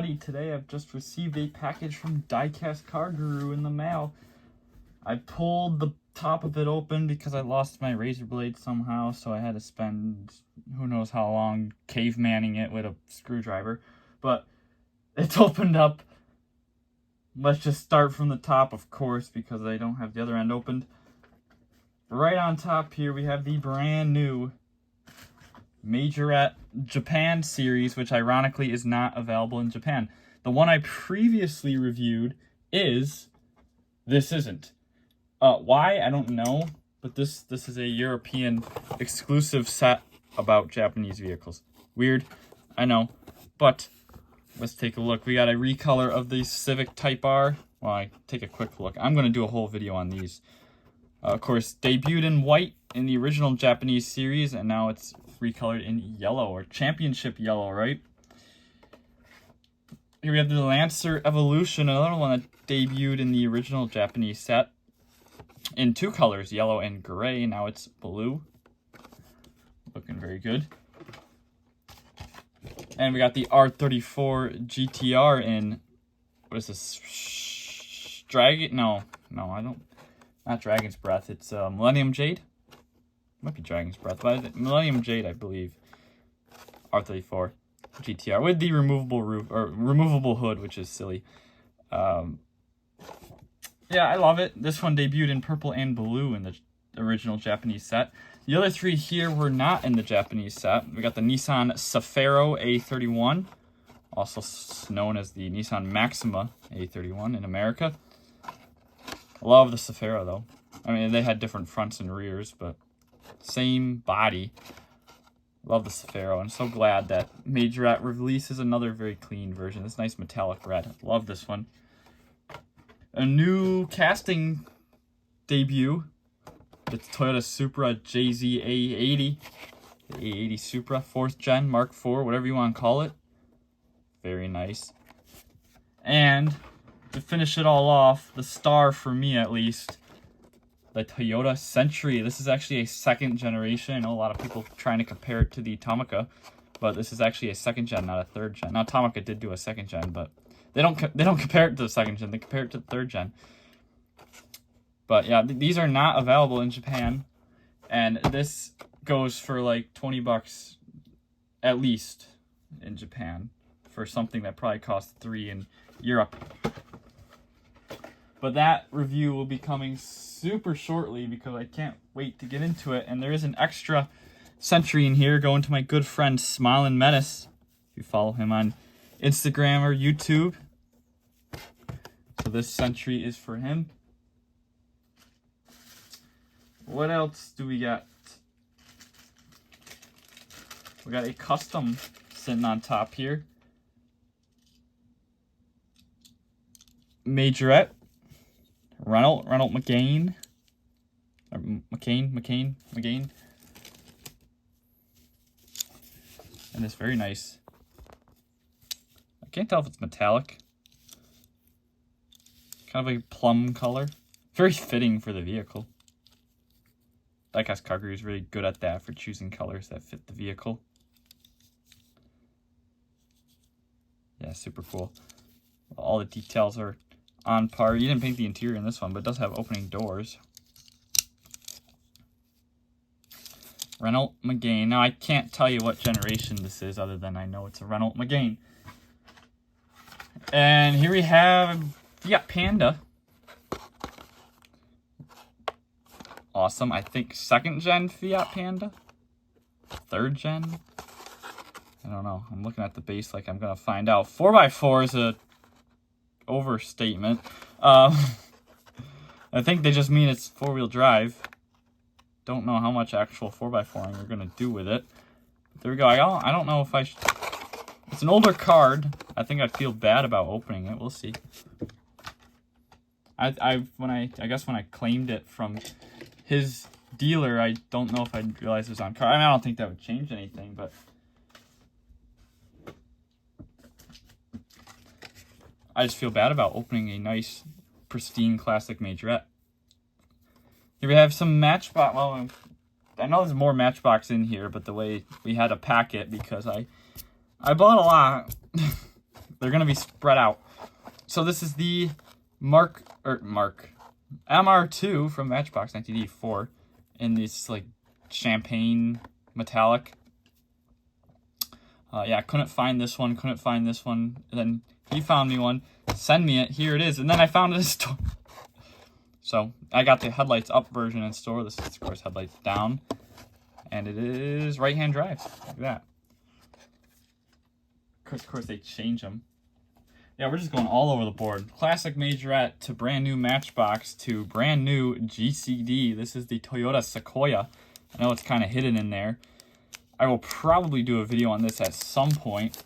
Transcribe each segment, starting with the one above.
everybody. Today I've just received a package from Diecast Car Guru in the mail. I pulled the top of it open because I lost my razor blade somehow, so I had to spend who knows how long cavemaning it with a screwdriver. But it's opened up. Let's just start from the top, of course, because I don't have the other end opened. Right on top here we have the brand new Majorette Japan series, which ironically is not available in Japan. The one I previously reviewed is this isn't. Why? I don't know, but this is a European exclusive set about Japanese vehicles. Weird, I know, but let's take a look. We got a recolor of the Civic Type R. Well, I take a quick look. I'm going to do a whole video on these. Of course, debuted in white in the original Japanese series, and now it's recolored in yellow, or championship yellow, right? Here we have the Lancer Evolution, another one that debuted in the original Japanese set in two colors, yellow and gray. Now it's blue. Looking very good. And we got the R34 GTR in, what is this? Dragon? No, I don't. Not Dragon's Breath. It's Millennium Jade. Might be Dragon's Breath, but Millennium Jade, I believe. R34 GTR with the removable roof or removable hood, which is silly. Yeah, I love it. This one debuted in purple and blue in the original Japanese set. The other three here were not in the Japanese set. We got the Nissan Safari A31, also known as the Nissan Maxima A31 in America. I love the Safari though. I mean, they had different fronts and rears, but same body. Love the Safari. I'm so glad that Majorette releases another very clean version. This nice metallic red. Love this one. A new casting debut. It's Toyota Supra JZ A80. The A80 Supra, 4th gen, Mark IV, whatever you want to call it. Very nice. And to finish it all off, the star for me at least, the Toyota Century. This is actually a second generation. I know a lot of people trying to compare it to the Tomica, but this is actually a second gen, not a third gen. Now Tomica did do a second gen, but they don't compare it to the second gen. They compare it to the third gen. But yeah, these are not available in Japan, and this goes for like 20 bucks at least in Japan for something that probably costs $3 in Europe. But that review will be coming super shortly because I can't wait to get into it. And there is an extra Century in here going to my good friend Smilin' Menace. If you follow him on Instagram or YouTube. So this Century is for him. What else do we got? We got a custom sitting on top here. Majorette. Ronald McCain. Or McCain. And it's very nice. I can't tell if it's metallic. Kind of a plum color. Very fitting for the vehicle. Diecast Car Guru is really good at that, for choosing colors that fit the vehicle. Yeah, super cool. All the details are on par. You didn't paint the interior in this one, but it does have opening doors. Renault Megane. Now, I can't tell you what generation this is other than I know it's a Renault Megane. And here we have Fiat Panda. Awesome. I think 2nd gen Fiat Panda. 3rd gen. I don't know. I'm looking at the base like I'm going to find out. 4x4 is a overstatement. I think they just mean it's 4-wheel drive. Don't know how much actual 4x4ing we're going to do with it. There we go. I don't know if I should... It's an older card. I think I'd feel bad about opening it. We'll see. I guess when I claimed it from his dealer, I don't know if I realized it was on card. I mean, I don't think that would change anything, but I just feel bad about opening a nice, pristine, classic Majorette. Here we have some Matchbox. Well, I know there's more Matchbox in here, but the way we had to pack it, because I bought a lot They're going to be spread out. So this is the MR2 from Matchbox 1984 in this like champagne metallic. Yeah, couldn't find this one. And then he found me one. Send me it. Here it is. And then I found it in store. So I got the headlights up version in store. This is, of course, headlights down. And it is right-hand drive. Like that. Of course, they change them. Yeah, we're just going all over the board. Classic Majorette to brand new Matchbox to brand new GCD. This is the Toyota Sequoia. I know it's kind of hidden in there. I will probably do a video on this at some point.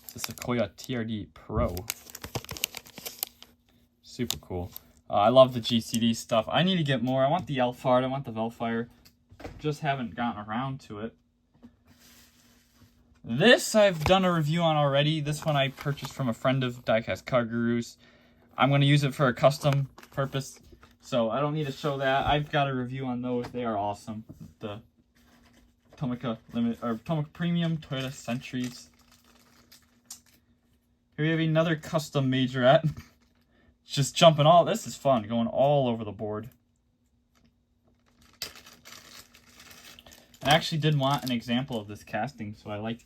It's the Sequoia TRD Pro. Super cool. I love the GCD stuff. I need to get more. I want the Alphard. I want the Velfire. Just haven't gotten around to it. This I've done a review on already. This one I purchased from a friend of Diecast Car Gurus. I'm going to use it for a custom purpose, so I don't need to show that. I've got a review on those. They are awesome. The Tomica Premium Toyota Centuries. Here we have another custom Majorette. Just jumping all. This is fun, going all over the board. I actually did want an example of this casting, so I liked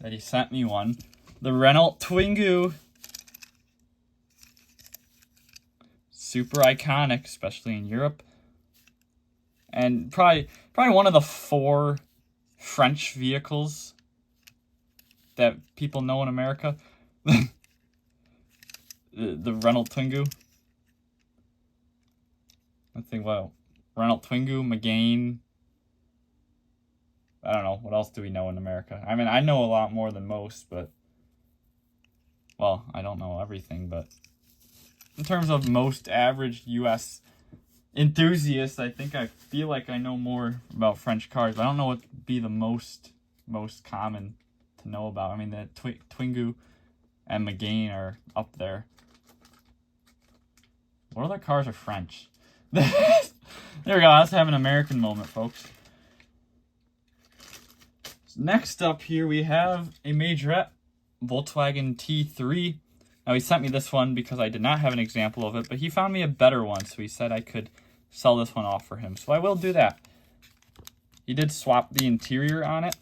that he sent me one. The Renault Twingo. Super iconic, especially in Europe. And probably one of the 4 French vehicles that people know in America. the Renault Twingo. I think, well, Renault Twingo, Megane. I don't know. What else do we know in America? I mean, I know a lot more than most, but... Well, I don't know everything, but... In terms of most average U.S. enthusiasts, I feel like I know more about French cars. I don't know what would be the most common to know about. I mean, the Twingo and Megane are up there. What other cars are French? There we go. Let's have an American moment, folks. Next up here, we have a Majorette Volkswagen T3. Now, he sent me this one because I did not have an example of it, but he found me a better one, so he said I could sell this one off for him. So I will do that. He did swap the interior on it,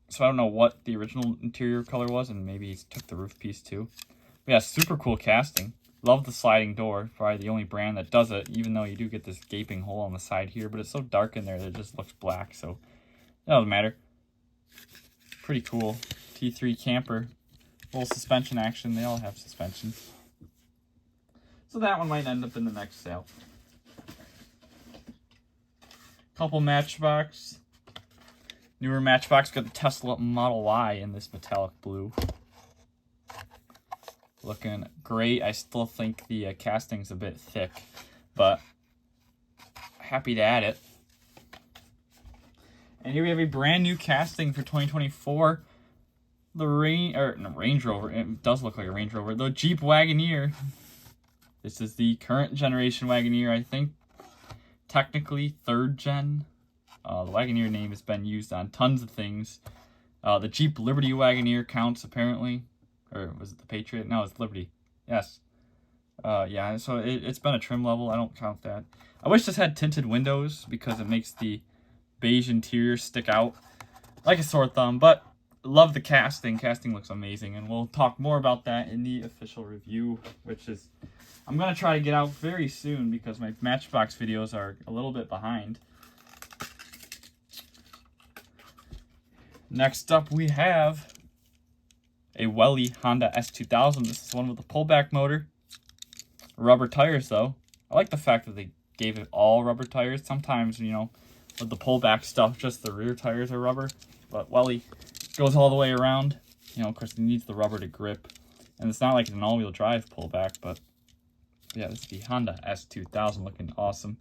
so I don't know what the original interior color was, and maybe he took the roof piece too. But yeah, super cool casting. Love the sliding door. Probably the only brand that does it, even though you do get this gaping hole on the side here, but it's so dark in there that it just looks black, so... That doesn't matter. Pretty cool. T3 camper. Little suspension action. They all have suspension. So that one might end up in the next sale. Couple Matchbox. Newer Matchbox. Got the Tesla Model Y in this metallic blue. Looking great. I still think the casting's a bit thick, but happy to add it. And here we have a brand new casting for 2024. The Range Rover. It does look like a Range Rover. The Jeep Wagoneer. This is the current generation Wagoneer, I think. Technically, 3rd gen. The Wagoneer name has been used on tons of things. The Jeep Liberty Wagoneer counts, apparently. Or was it the Patriot? No, it's Liberty. Yes. Yeah, so it's been a trim level. I don't count that. I wish this had tinted windows because it makes the beige interior stick out like a sore thumb, but love the casting. Casting looks amazing, and we'll talk more about that in the official review, which is I'm going to try to get out very soon because my Matchbox videos are a little bit behind. Next up, we have a Welly Honda S2000. This is one with a pullback motor. Rubber tires, though. I like the fact that they gave it all rubber tires. Sometimes, you know, with the pullback stuff, just the rear tires are rubber. But Welly goes all the way around. You know, of course, it needs the rubber to grip. And it's not like an all-wheel drive pullback, but yeah, this is the Honda S2000 looking awesome.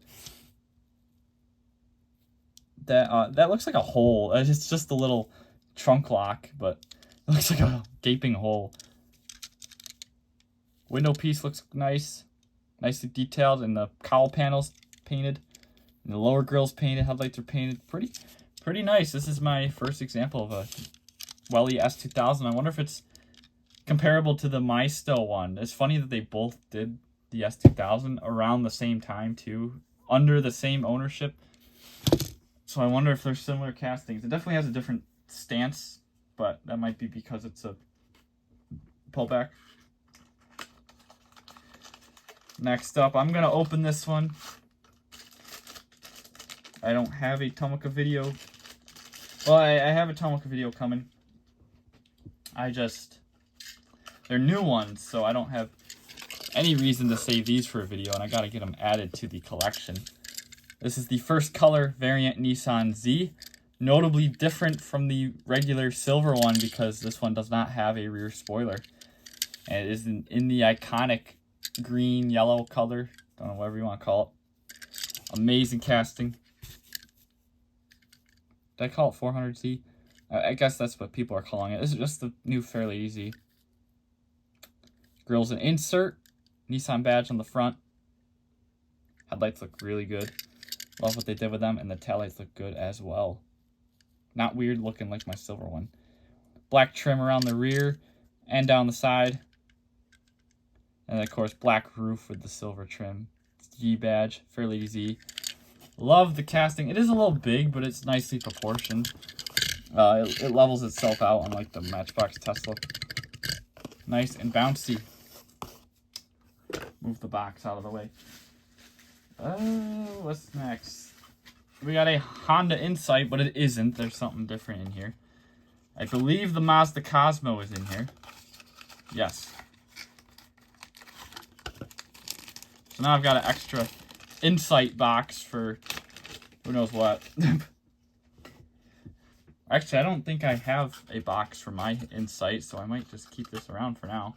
That looks like a hole. It's just a little trunk lock, but it looks like a gaping hole. Window piece looks nice. Nicely detailed, and the cowl panels painted. And the lower grill's painted, headlights are painted. Pretty nice. This is my first example of a Welly S2000. I wonder if it's comparable to the Maisto one. It's funny that they both did the S2000 around the same time too, under the same ownership. So I wonder if they're similar castings. It definitely has a different stance, but that might be because it's a pullback. Next up, I'm going to open this one. I don't have a Tomica video. Well, I have a Tomica video coming. They're new ones, so I don't have any reason to save these for a video, and I got to get them added to the collection. This is the first color variant Nissan Z. Notably different from the regular silver one because this one does not have a rear spoiler. And it is in the iconic green, yellow color. Don't know, whatever you want to call it. Amazing casting. Did I call it 400Z? I guess that's what people are calling it. This is just the new Fairly Easy. Grill's an insert. Nissan badge on the front. Headlights look really good. Love what they did with them, and the taillights look good as well. Not weird looking like my silver one. Black trim around the rear and down the side. And of course, black roof with the silver trim. G badge, Fairly Easy. Love the casting. It is a little big, but it's nicely proportioned. It levels itself out unlike the Matchbox Tesla. Nice and bouncy. Move the box out of the way. What's next? We got a Honda Insight, but it isn't. There's something different in here. I believe the Mazda Cosmo is in here. Yes. So now I've got an extra Insight box for who knows what. Actually, I don't think I have a box for my Insight, so I might just keep this around for now.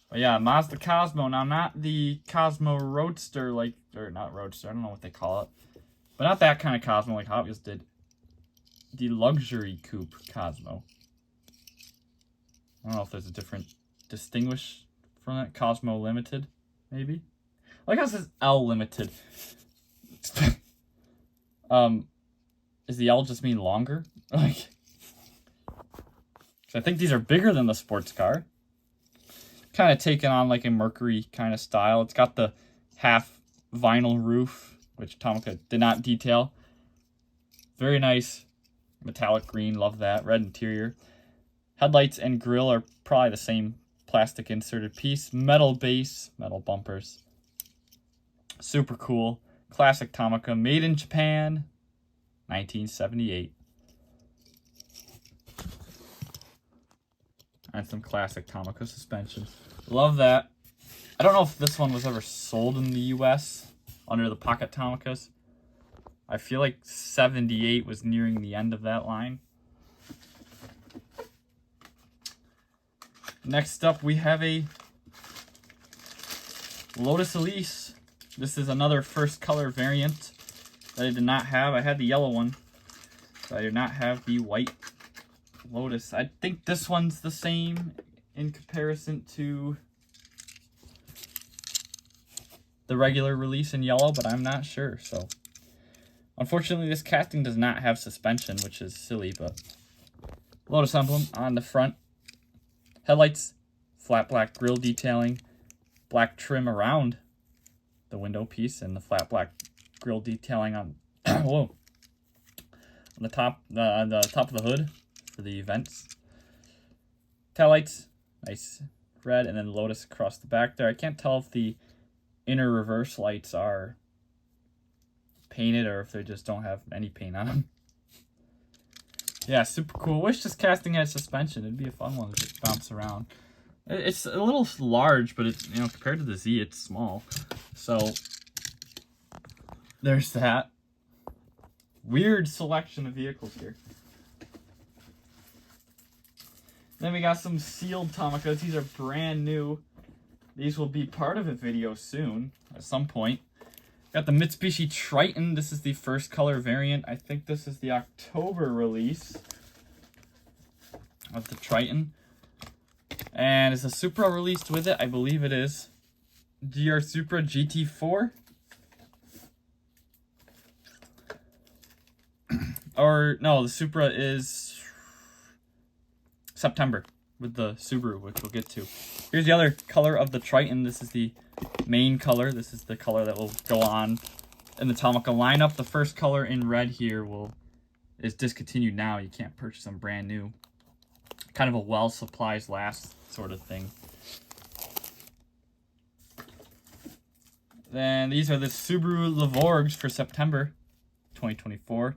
But yeah, Mazda Cosmo. Now, not the Cosmo Roadster, or not Roadster, I don't know what they call it. But not that kind of Cosmo like Hot Wheels did. The Luxury Coupe Cosmo. I don't know if there's a different distinguish from that. Cosmo Limited, maybe? I like how it says L Limited. Does the L just mean longer? Like, I think these are bigger than the sports car. Kind of taken on like a Mercury kind of style. It's got the half vinyl roof, which Tomica did not detail. Very nice metallic green, love that. Red interior. Headlights and grille are probably the same plastic inserted piece. Metal base, metal bumpers. Super cool. Classic Tomica, made in Japan, 1978. And some classic Tomica suspension. Love that. I don't know if this one was ever sold in the US under the Pocket Tomicas. I feel like 78 was nearing the end of that line. Next up, we have a Lotus Elise. This is another first color variant that I did not have. I had the yellow one, but I did not have the white Lotus. I think this one's the same in comparison to the regular release in yellow, but I'm not sure. So, unfortunately, this casting does not have suspension, which is silly, but Lotus emblem on the front. Headlights, flat black grille detailing, black trim around the window piece, and the flat black grille detailing on whoa, on the top of the hood for the vents. Taillights, nice red, and then Lotus across the back there. I can't tell if the inner reverse lights are painted or if they just don't have any paint on them. Yeah, super cool. Wish this casting had suspension. It'd be a fun one to just bounce around. It's a little large, but it's, compared to the Z, it's small. So there's that. Weird selection of vehicles here. Then we got some sealed Tomicas. These are brand new. These will be part of a video soon, at some point. Got the Mitsubishi Triton. This is the first color variant. I think this is the October release of the Triton. And is the Supra released with it? I believe it is. GR Supra GT4. Or, no, the Supra is September. with the Subaru, which we'll get to. Here's the other color of the Triton. This is the main color. This is the color that will go on in the Tomica lineup. The first color in red here is discontinued now. You can't purchase them brand new. Kind of a well supplies last sort of thing. Then these are the Subaru Levorgs for September 2024.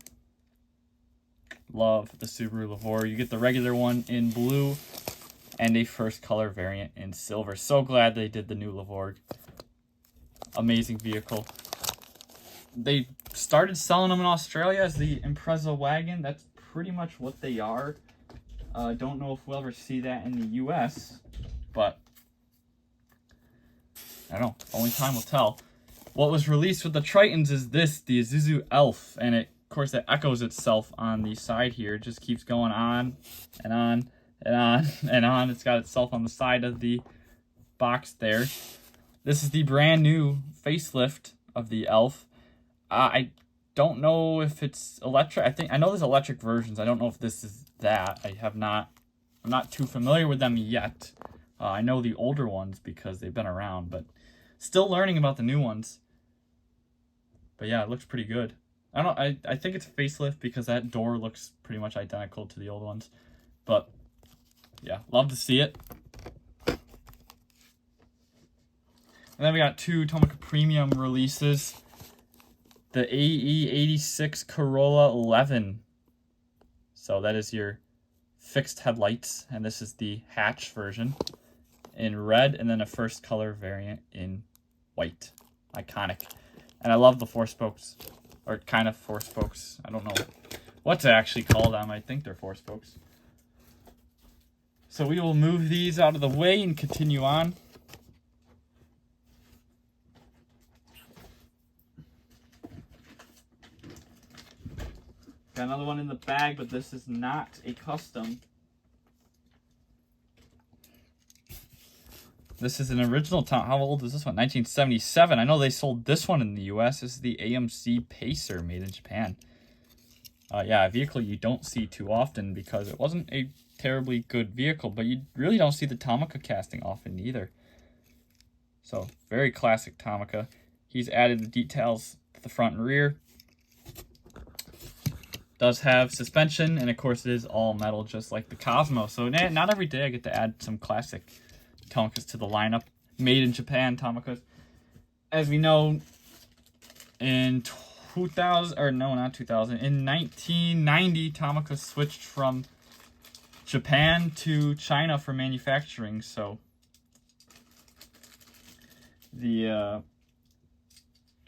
Love the Subaru Levorg. You get the regular one in blue and a first color variant in silver. So glad they did the new Levorg. Amazing vehicle. They started selling them in Australia as the Impreza wagon. That's pretty much what they are. Don't know if we'll ever see that in the US, but I don't know. Only time will tell. What was released with the Tritons is this, the Isuzu Elf, and it, of course, it echoes itself on the side here. It just keeps going on and on and on and on. It's got itself on the side of the box there. This is the brand new facelift of the Elf. I don't know if it's electric. I know there's electric versions. I don't know if this is that. I'm not too familiar with them yet. I know the older ones because they've been around, but still learning about the new ones. But yeah, it looks pretty good. I think it's a facelift because that door looks pretty much identical to the old ones. But yeah, love to see it. And then we got two Tomica Premium releases. The AE86 Corolla 11. So that is your fixed headlights, and this is the hatch version in red, and then a first color variant in white. Iconic. And I love the four spokes, or kind of four spokes. I don't know what to actually call them. I think they're four spokes. So we will move these out of the way and continue on. Got another one in the bag, but this is not a custom. This is an original Tom. How old is this one? 1977. I know they sold this one in the US. This is the AMC Pacer, made in Japan. Yeah, a vehicle you don't see too often because it wasn't a terribly good vehicle, but you really don't see the Tomica casting often either. So, very classic Tomica. He's added the details to the front and rear. Does have suspension, and of course it is all metal, just like the Cosmo. So not every day I get to add some classic Tomicas to the lineup. Made in Japan Tomicas. As we know, in 1990, Tomica switched from Japan to China for manufacturing. So the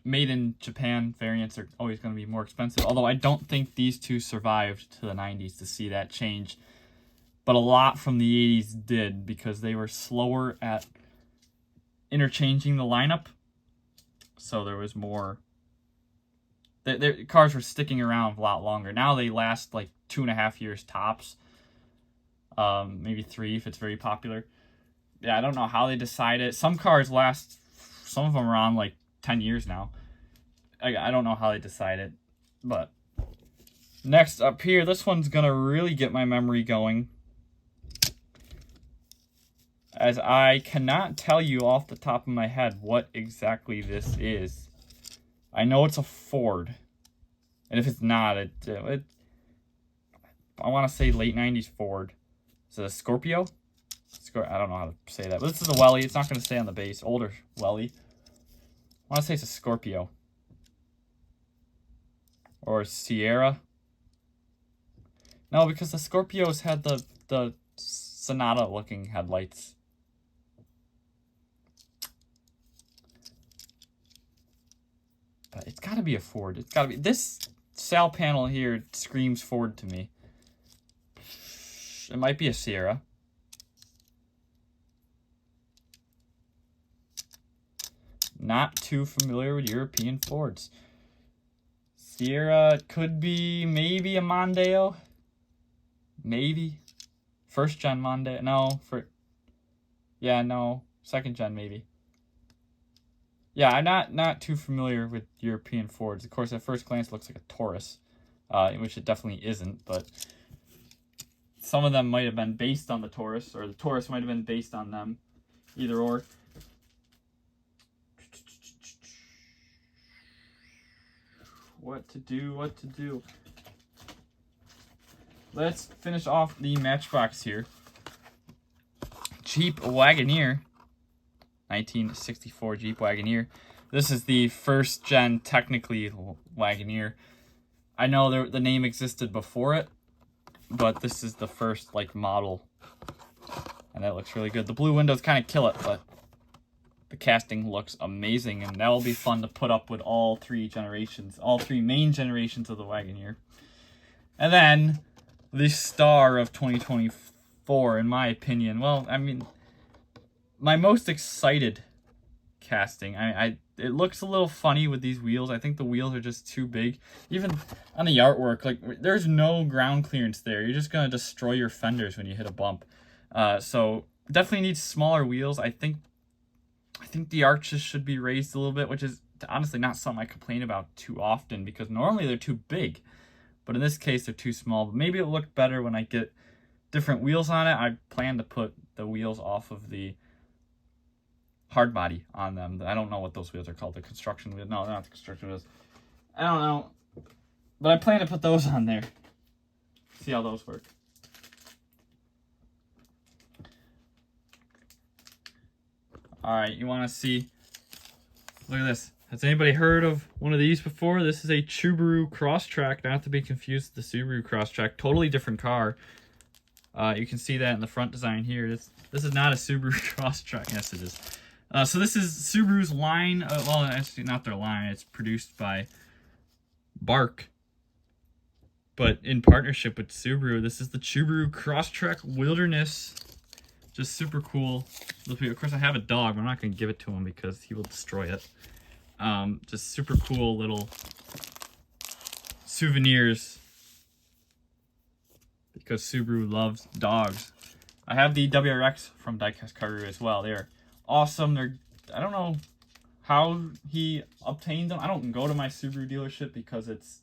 made in Japan variants are always going to be more expensive. Although I don't think these two survived to the 90s to see that change. But a lot from the 80s did because they were slower at interchanging the lineup. So there was more. Their cars were sticking around a lot longer. Now they last like 2.5 years tops. Maybe 3 if it's very popular. Yeah, I don't know how they decide it. Some cars last, some of them are on like 10 years now. I don't know how they decide it. But next up here, this one's going to really get my memory going, as I cannot tell you off the top of my head what exactly this is. I know it's a Ford. And if it's not, I want to say late 90s Ford. Is it a Scorpio? I don't know how to say that. But this is a Welly. It's not going to stay on the base. Older Welly. I want to say it's a Scorpio. Or a Sierra. No, because the Scorpios had the Sonata-looking headlights. But it's got to be a Ford. It's got to be. This sail panel here screams Ford to me. It might be a Sierra. Not too familiar with European Fords. Sierra could be maybe a Mondeo. Maybe. First gen Mondeo. No. Yeah, no. Second gen maybe. Yeah, I'm not too familiar with European Fords. Of course, at first glance, it looks like a Taurus, which it definitely isn't. But some of them might have been based on the Taurus, or the Taurus might have been based on them. Either or. What to do. Let's finish off the Matchbox here. Jeep Wagoneer. 1964 Jeep Wagoneer. This is the first gen, technically, Wagoneer. I know the name existed before it, but this is the first, like, model. And that looks really good. The blue windows kind of kill it, but the casting looks amazing, and that will be fun to put up with all three main generations of the Wagoneer. And then the star of 2024, in my opinion. Well, I mean, my most excited casting. It looks a little funny with these wheels. I think the wheels are just too big. Even on the artwork, like, there's no ground clearance there. You're just gonna destroy your fenders when you hit a bump. So definitely needs smaller wheels. I think the arches should be raised a little bit, which is honestly not something I complain about too often, because normally they're too big. But in this case, they're too small. But maybe it'll look better when I get different wheels on it. I plan to put the wheels off of the hard body on them. I don't know what those wheels are called. The construction wheels. No, they're not the construction wheels. I don't know. But I plan to put those on there. See how those work. Alright, you want to see... Look at this. Has anybody heard of one of these before? This is a Subaru Crosstrek, not to be confused with the Subaru Crosstrek. Totally different car. You can see that in the front design here. This is not a Subaru Crosstrek. Yes, it is. So this is Subaru's line. Well, actually, not their line. It's produced by Bark, but in partnership with Subaru. This is the Subaru Crosstrek Wilderness. Just super cool. Of course, I have a dog, but I'm not going to give it to him because he will destroy it. Just super cool little souvenirs because Subaru loves dogs. I have the WRX from Diecast Car Guru as well. They're awesome. I don't know how he obtained them. I don't go to my Subaru dealership because it's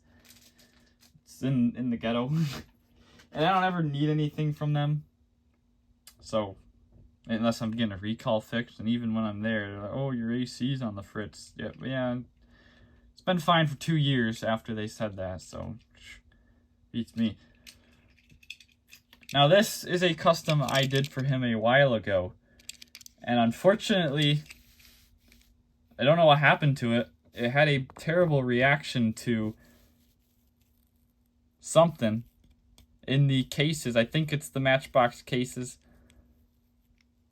in the ghetto. And I don't ever need anything from them. So, unless I'm getting a recall fixed, and even when I'm there, they're like, oh, your AC's on the fritz. Yeah, it's been fine for 2 years after they said that, so beats me. Now, this is a custom I did for him a while ago, and unfortunately, I don't know what happened to it. It had a terrible reaction to something in the cases. I think it's the Matchbox cases.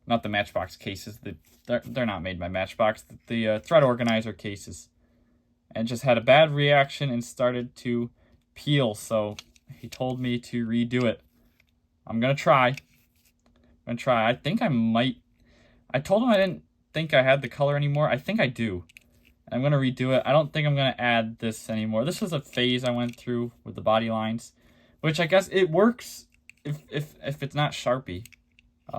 Not the Matchbox cases. They're not made by Matchbox. The thread organizer cases. And just had a bad reaction and started to peel. So he told me to redo it. I'm going to try. I think I might. I told him I didn't think I had the color anymore. I think I do. I'm going to redo it. I don't think I'm going to add this anymore. This was a phase I went through with the body lines, which I guess it works if it's not Sharpie.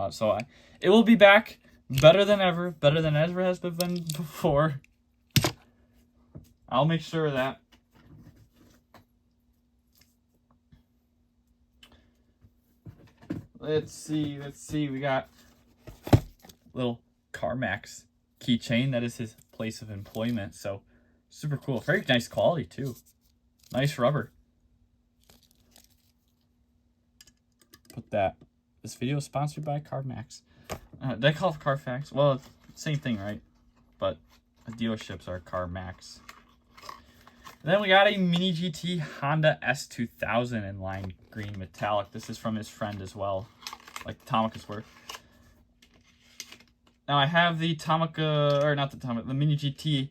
So it will be back better than ever has been before. I'll make sure of that. Let's see. We got little CarMax keychain. That is his place of employment. So super cool. Very nice quality too. Nice rubber. Put that. This video is sponsored by CarMax. They call it Carfax. Well, same thing, right? But the dealerships are CarMax. And then we got a Mini GT Honda S2000 in lime green metallic. This is from his friend as well, like the Tomica's were. Now I have the Tomica, or not the Tomica, the Mini GT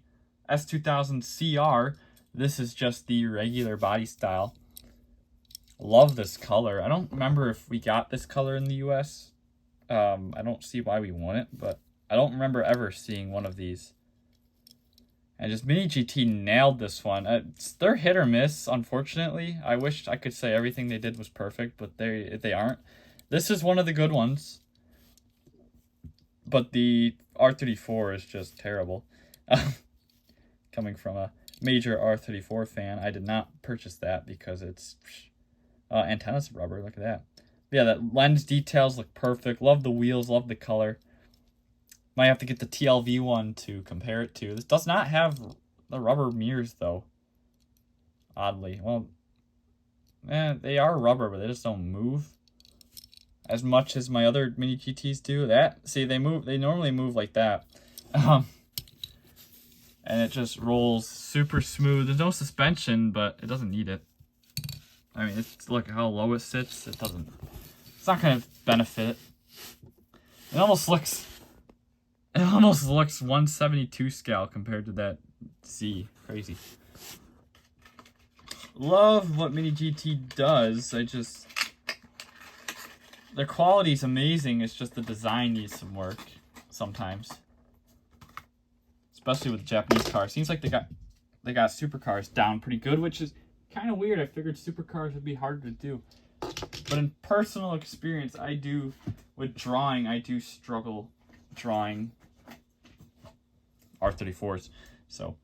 S2000 CR. This is just the regular body style. Love this color. I don't remember if we got this color in the US. I don't see why we wouldn't, but I don't remember ever seeing one of these. And just Mini GT nailed this one. They're hit or miss, unfortunately. I wish I could say everything they did was perfect, but they aren't. This is one of the good ones. But the R34 is just terrible. Coming from a major R34 fan, I did not purchase that because it's... antenna's rubber, look at that. Yeah, that lens details look perfect. Love the wheels, love the color. Might have to get the TLV one to compare it to. This does not have the rubber mirrors, though. Oddly. Well, they are rubber, but they just don't move as much as my other Mini GTs do. They normally move like that. And it just rolls super smooth. There's no suspension, but it doesn't need it. I mean, look how low it sits. It's not going to benefit it. It almost looks 172 scale compared to that Z. Crazy. Love what Mini GT does. Their quality is amazing. It's just the design needs some work sometimes, especially with Japanese cars. Seems like they got supercars down pretty good, which is kind of weird. I figured supercars would be harder to do, but in personal experience, with drawing, I do struggle drawing R34s. So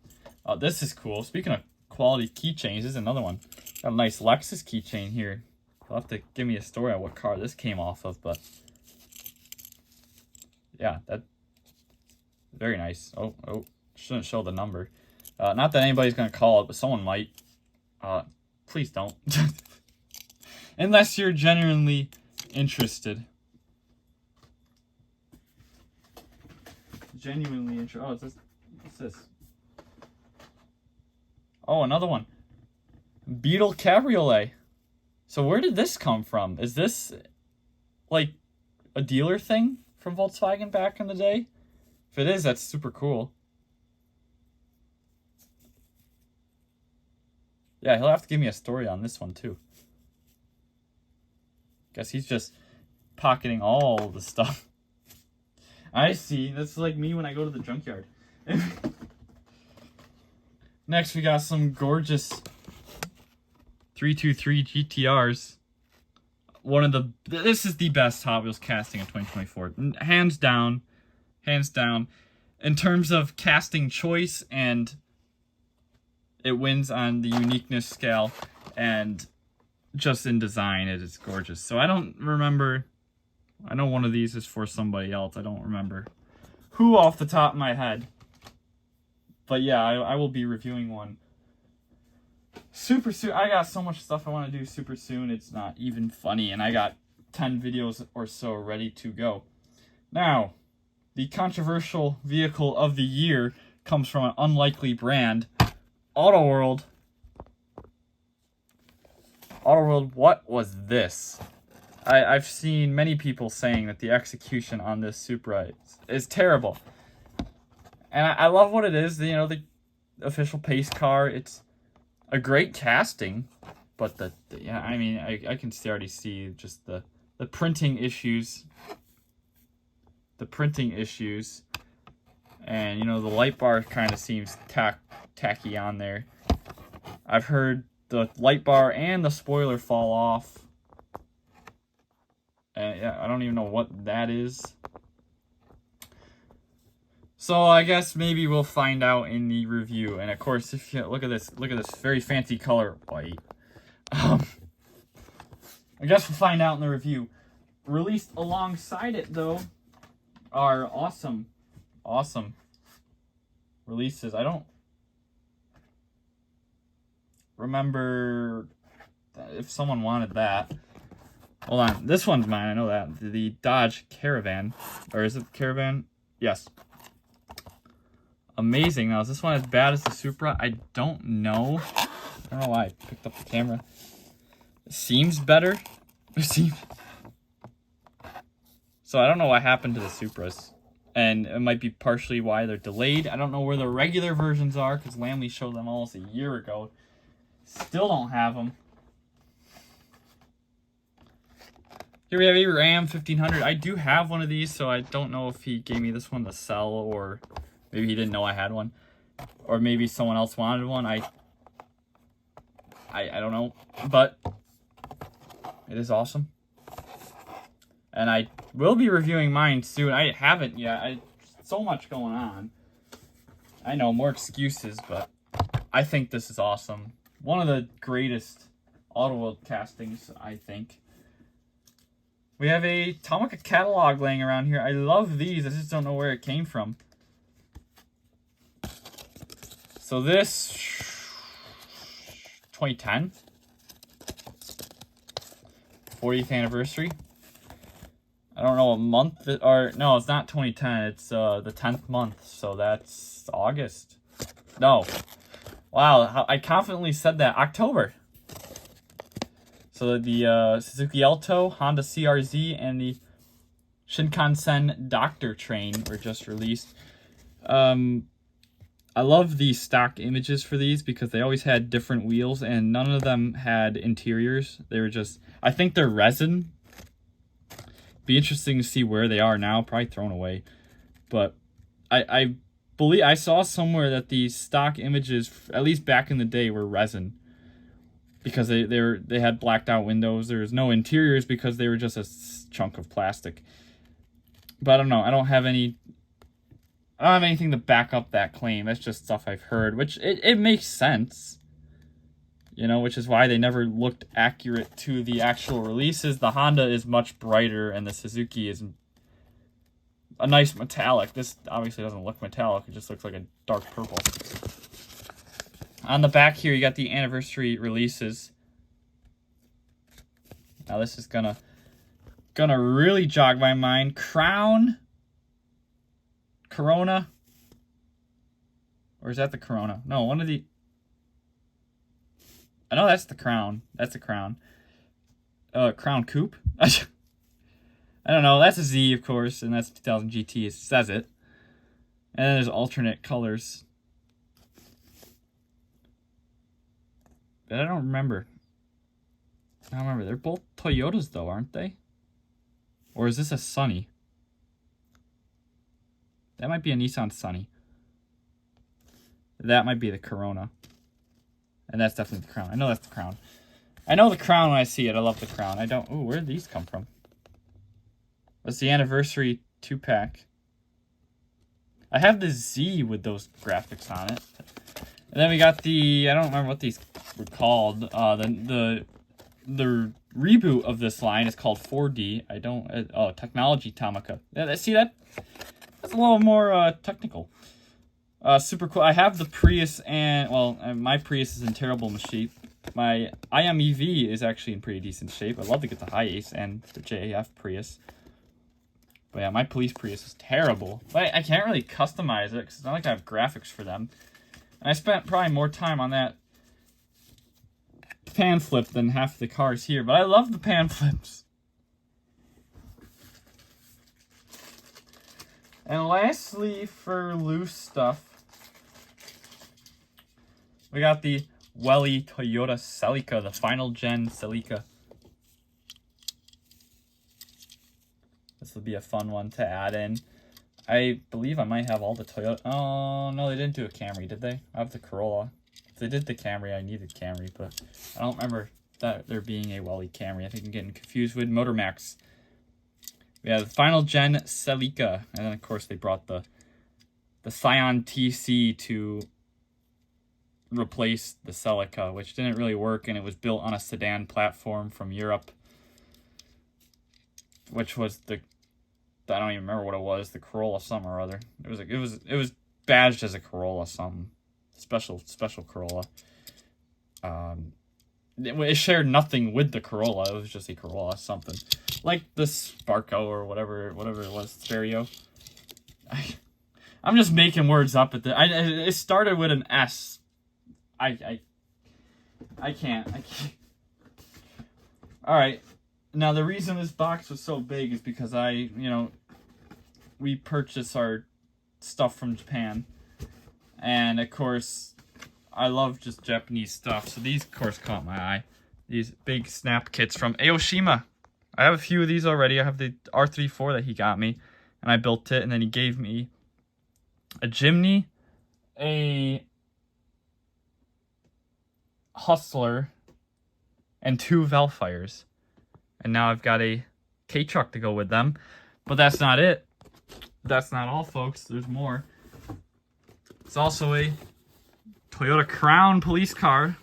this is cool. Speaking of quality keychains, this is another one. Got a nice Lexus keychain here. You'll have to give me a story on what car this came off of, but yeah, that's very nice. Oh, shouldn't show the number. Not that anybody's gonna call it, but someone might. Please don't. Unless you're genuinely interested. Oh, what's this? Oh, another one. Beetle Cabriolet. So where did this come from? Is this like a dealer thing from Volkswagen back in the day? If it is, that's super cool. Yeah, he'll have to give me a story on this one too. Guess he's just pocketing all the stuff. I see. That's like me when I go to the junkyard. Next, we got some gorgeous 323 GTRs. This is the best Hot Wheels casting in 2024. Hands down. In terms of casting choice, and it wins on the uniqueness scale, and just in design, it is gorgeous. So I don't remember. I know one of these is for somebody else. I don't remember who off the top of my head. But yeah, I will be reviewing one super soon. I got so much stuff I want to do super soon. It's not even funny. And I got 10 videos or so ready to go. Now, the controversial vehicle of the year comes from an unlikely brand, Auto World. Auto World, what was this? I've seen many people saying that the execution on this Supra is terrible. And I love what it is, the official pace car. It's a great casting, but I can already see just the printing issues. The printing issues. And, the light bar kind of seems tacky on there. I've heard the light bar and the spoiler fall off. Yeah, I don't even know what that is. So I guess maybe we'll find out in the review. And of course, if you look at this very fancy color, white. I guess we'll find out in the review. Released alongside it, though, are awesome releases. I don't remember if someone wanted that. Hold on, this one's mine. I know that. The Dodge Caravan, or is it Caravan? Yes. Amazing. Now, is this one as bad as the Supra? I don't know. I don't know why I picked up the camera. It seems better. So I don't know what happened to the Supras. And it might be partially why they're delayed. I don't know where the regular versions are, because Lamley showed them almost a year ago. Still don't have them. Here we have a Ram 1500. I do have one of these, so I don't know if he gave me this one to sell, or maybe he didn't know I had one, or maybe someone else wanted one. I don't know, but it is awesome. And I will be reviewing mine soon. I haven't yet. So much going on. I know, more excuses, but I think this is awesome. One of the greatest Auto World castings, I think. We have a Tomica catalog laying around here. I love these. I just don't know where it came from. So this 2010 40th anniversary. I don't know what month or no, it's not 2010. It's the 10th month, so that's August. No, wow, I confidently said that October. So the Suzuki Alto, Honda CRZ, and the Shinkansen Doctor Train were just released. I love the stock images for these because they always had different wheels and none of them had interiors. They were just, I think they're resin. Be interesting to see where they are now, probably thrown away. But I believe I saw somewhere that the stock images, at least back in the day, were resin. Because they had blacked out windows. There was no interiors because they were just a chunk of plastic. But I don't know, I don't have anything to back up that claim. That's just stuff I've heard, which it makes sense. You know, which is why they never looked accurate to the actual releases. The Honda is much brighter and the Suzuki is a nice metallic. This obviously doesn't look metallic. It just looks like a dark purple. On the back here, you got the anniversary releases. Now this is gonna really jog my mind. Crown, Corona, or is that the Corona? No, one of the. I know that's the Crown. That's the Crown. Crown Coupe. I don't know. That's a Z, of course, and that's 2000 GT. It says it. And then there's alternate colors. But I don't remember. I don't remember. They're both Toyotas, though, aren't they? Or is this a Sunny? That might be a Nissan Sunny. That might be the Corona. And that's definitely the Crown. I know that's the Crown. I know the Crown when I see it. I love the Crown. I don't... Ooh, where did these come from? What's the anniversary 2-pack? I have the Z with those graphics on it. And then we got the... I don't remember what these were called. The reboot of this line is called 4D. I don't... oh, Technology Tomica. Yeah, see that? That's a little more technical. Super cool. I have the Prius and, well, my Prius is in terrible shape. My IMEV is actually in pretty decent shape. I'd love to get the Hi-Ace and the JAF Prius. But yeah, my police Prius is terrible. But I can't really customize it because it's not like I have graphics for them. And I spent probably more time on that pan flip than half the cars here. But I love the pan flips. And lastly, for loose stuff, we got the Welly Toyota Celica, the final gen Celica. This would be a fun one to add in. I believe I might have all the Toyota. Oh, no, they didn't do a Camry, did they? I have the Corolla. If they did the Camry, I needed Camry, but I don't remember that there being a Welly Camry. I think I'm getting confused with Motor Max. We have the final gen Celica, and then of course they brought the Scion TC to replace the Celica, which didn't really work, and it was built on a sedan platform from Europe, which was the, I don't even remember what it was, the Corolla something or other. It was badged as a Corolla something, special Corolla. It shared nothing with the Corolla. It was just a Corolla something, like the Sparko or whatever it was, stereo. I'm just making words up at the. It started with an S. I can't. All right. Now the reason this box was so big is because we purchase our stuff from Japan, and of course, I love just Japanese stuff. So these, of course, caught my eye. These big snap kits from Aoshima. I have a few of these already. I have the R34 that he got me, and I built it, and then he gave me a Jimny, a Hustler, and 2 Velfires. And now I've got a K-Truck to go with them. But that's not it. That's not all, folks. There's more. It's also a Toyota Crown police car.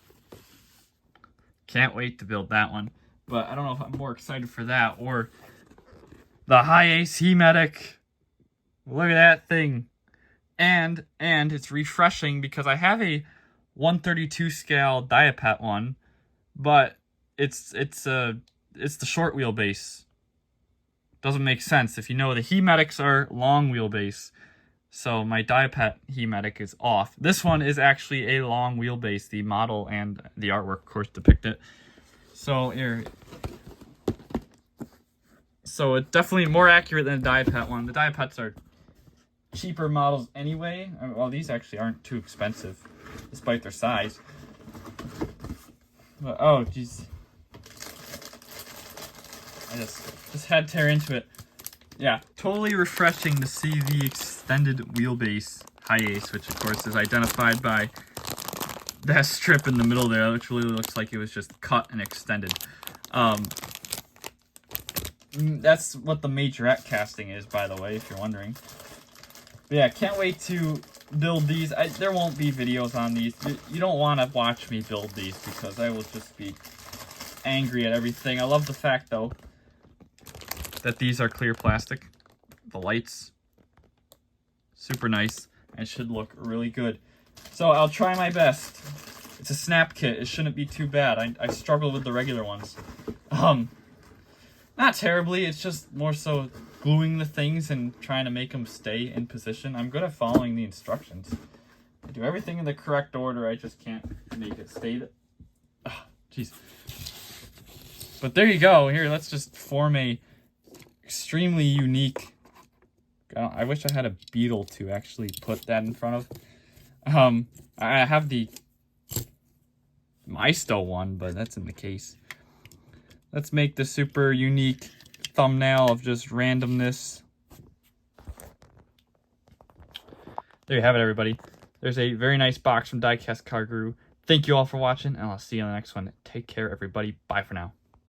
Can't wait to build that one. But I don't know if I'm more excited for that or The Hi-Ace He-Medic. Look at that thing. And it's refreshing because I have a 132 scale Diepet one, but it's the short wheelbase. Doesn't make sense. If you know, the He-Medics are long wheelbase. So my Diepet He-Medic is off. This one is actually a long wheelbase. The model and the artwork, of course, depict it. So here. So it's definitely more accurate than the Diepet one. The Diepets are cheaper models anyway. Well, these actually aren't too expensive, despite their size. But, oh, jeez. I just had to tear into it. Yeah, totally refreshing to see the extended wheelbase Hi-Ace, which of course is identified by that strip in the middle there, which really looks like it was just cut and extended. That's what the Majorette casting is, by the way, if you're wondering. But yeah, can't wait to build these. There won't be videos on these. You don't want to watch me build these because I will just be angry at everything. I love the fact, though, that these are clear plastic. The lights, super nice, and should look really good. So I'll try my best. It's a snap kit. It shouldn't be too bad. I struggle with the regular ones. Not terribly. It's just more so gluing the things and trying to make them stay in position. I'm good at following the instructions. I do everything in the correct order. I just can't make it stay. Jeez. But there you go. Here, let's just form a extremely unique. I wish I had a beetle to actually put that in front of. I have the Maisto one, but that's in the case. Let's make the super unique thumbnail of just randomness. There you have it, everybody. There's a very nice box from Diecast Car Guru. Thank you all for watching, and I'll see you on the next one. Take care, everybody. Bye for now.